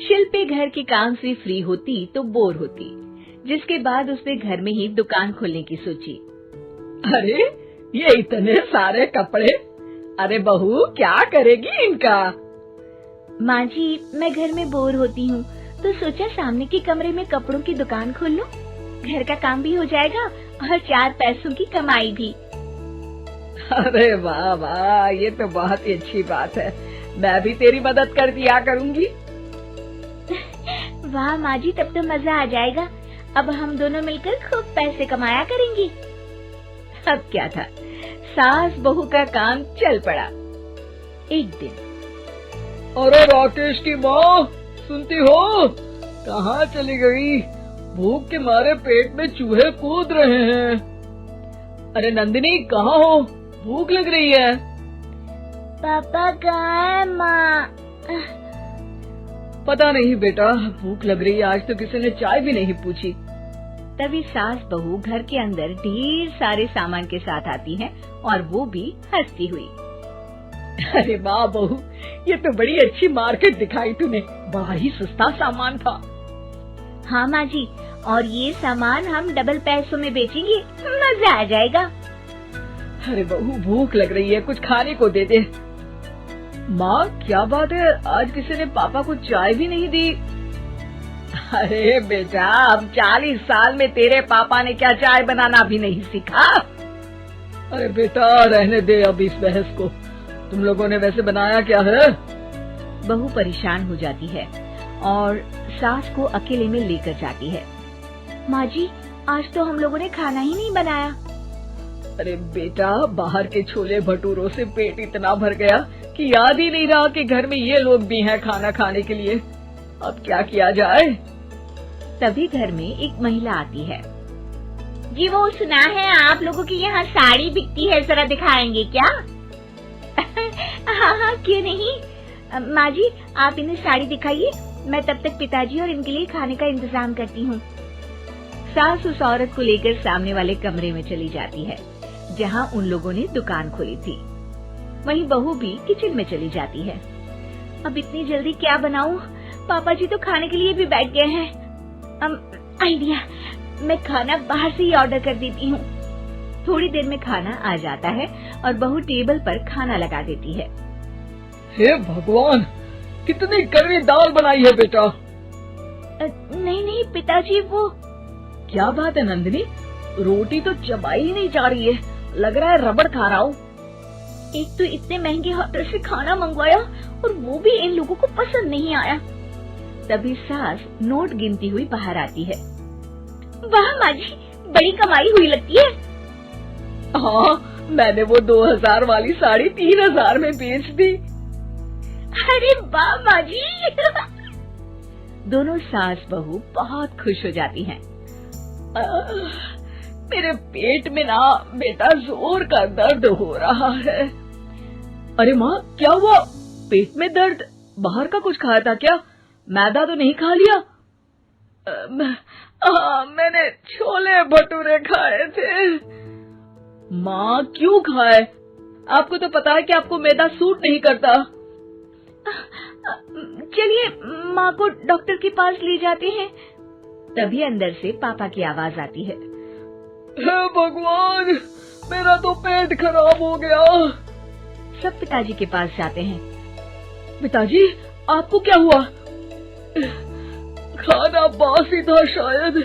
शिल्पी घर के काम से फ्री होती तो बोर होती, जिसके बाद उसने घर में ही दुकान खोलने की सोची। अरे ये इतने सारे कपड़े, अरे बहू क्या करेगी इनका? माँ जी, मैं घर में बोर होती हूँ तो सोचा सामने के कमरे में कपड़ों की दुकान खोल लूं। घर का काम भी हो जाएगा और 4 पैसों की कमाई भी। अरे वाह वाह, ये तो बहुत ही अच्छी बात है। मैं भी तेरी मदद कर दिया करूँगी। वाह माँ जी, तब तो मजा आ जाएगा। अब हम दोनों मिलकर खूब पैसे कमाया करेंगे। अब क्या था, सास बहू का काम चल पड़ा। एक दिन, अरे राकेश की माँ, सुनती हो? कहाँ चली गई? भूख के मारे पेट में चूहे कूद रहे हैं। अरे नंदिनी, कहाँ हो? भूख लग रही है। पापा कहाँ है माँ? पता नहीं बेटा, भूख लग रही है। आज तो किसी ने चाय भी नहीं पूछी। तभी सास बहू घर के अंदर ढेर सारे सामान के साथ आती हैं और वो भी हंसती हुई। अरे वाह बहू, ये तो बड़ी अच्छी मार्केट दिखाई तूने। बड़ा ही सस्ता सामान था। हाँ माँ जी, और ये सामान हम डबल पैसों में बेचेंगे, मजा आ जाएगा। अरे बहू, भूख लग रही है, कुछ खाने को दे दे। माँ क्या बात है, आज किसी ने पापा को चाय भी नहीं दी? अरे बेटा, अब 40 साल में तेरे पापा ने क्या चाय बनाना भी नहीं सीखा? अरे बेटा रहने दे अब इस बहस को। तुम लोगों ने वैसे बनाया क्या है? बहू परेशान हो जाती है और सास को अकेले में लेकर जाती है। माँ जी, आज तो हम लोगों ने खाना ही नहीं बनाया। अरे बेटा, बाहर के छोले भटूरों से पेट इतना भर गया कि याद ही नहीं रहा कि घर में ये लोग भी हैं खाना खाने के लिए। अब क्या किया जाए? तभी घर में एक महिला आती है। जी, वो सुना है आप लोगों की यहाँ साड़ी बिकती है, जरा दिखाएंगे क्या? हाँ हाँ, क्यों नहीं। माँ जी, आप इन्हें साड़ी दिखाइए, मैं तब तक पिताजी और इनके लिए खाने का इंतजाम करती हूँ। सास उस औरत को लेकर सामने वाले कमरे में चली जाती है जहाँ उन लोगों ने दुकान खोली थी। वहीं बहू भी किचन में चली जाती है। अब इतनी जल्दी क्या बनाऊं? पापा जी तो खाने के लिए भी बैठ गए हैं। आइडिया, मैं खाना बाहर से ही ऑर्डर कर देती हूँ। थोड़ी देर में खाना आ जाता है और बहू टेबल पर खाना लगा देती है। हे भगवान, कितनी कड़वी दाल बनाई है बेटा। नहीं नहीं पिताजी, वो क्या बात है नंदिनी, रोटी तो चबाई ही नहीं जा रही है, लग रहा है रबड़ खा रहा हूँ। एक तो इतने महंगे होटल से खाना मंगवाया और वो भी इन लोगों को पसंद नहीं आया। तभी सास नोट गिनती हुई बाहर आती है। वाह माँ जी, बड़ी कमाई हुई लगती है। हाँ, मैंने वो 2000 वाली साड़ी 3000 में बेच दी। अरे वाह माँ जी। दोनों सास बहू बहुत खुश हो जाती हैं। मेरे पेट में ना बेटा जोर का दर्द हो रहा है। अरे माँ, क्या हुआ? पेट में दर्द? बाहर का कुछ खाया था क्या? मैदा तो नहीं खा लिया? मैंने छोले भटूरे खाए थे। माँ क्यों खाए? आपको तो पता है कि आपको मैदा सूट नहीं करता। चलिए माँ को डॉक्टर के पास ले जाते हैं। तभी अंदर से पापा की आवाज आती है। हे भगवान, मेरा तो पेट खराब हो गया। सब पिताजी के पास जाते हैं। पिताजी, आपको क्या हुआ? खाना बासी था शायद।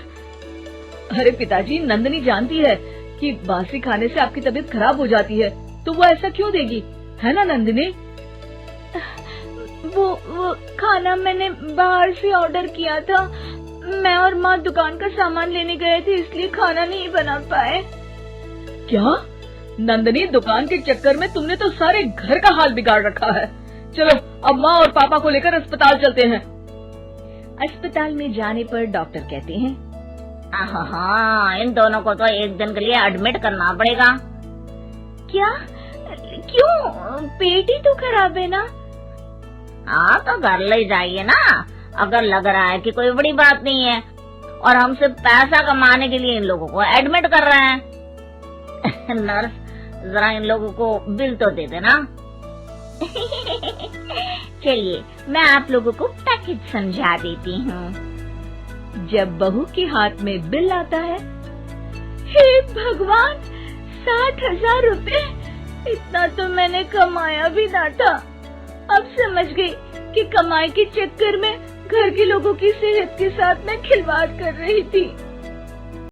अरे पिताजी, नंदिनी जानती है कि बासी खाने से आपकी तबीयत खराब हो जाती है, तो वो ऐसा क्यों देगी, है ना नंदिनी? वो खाना मैंने बाहर से ऑर्डर किया था। मैं और माँ दुकान का सामान लेने गए थे, इसलिए खाना नहीं बना पाए। क्या नंदिनी, दुकान के चक्कर में तुमने तो सारे घर का हाल बिगाड़ रखा है। चलो अब माँ और पापा को लेकर अस्पताल चलते हैं। अस्पताल में जाने पर डॉक्टर कहते हैं, हाँ, इन दोनों को तो एक दिन के लिए एडमिट करना पड़ेगा। क्या? क्यों? पेट ही तो खराब है ना। हाँ, तो घर ले जाइए ना, अगर लग रहा है कि कोई बड़ी बात नहीं है और हम सिर्फ पैसा कमाने के लिए इन लोगों को एडमिट कर रहे हैं। नर्स, जरा इन लोगों को बिल तो दे देना। चलिए मैं आप लोगों को पैकेज समझा देती हूँ। जब बहू के हाथ में बिल आता है, हे भगवान, 60,000 रुपए! इतना तो मैंने कमाया भी ना था। अब समझ गई कि कमाई के चक्कर में घर के लोगों की सेहत के साथ मैं खिलवाड़ कर रही थी।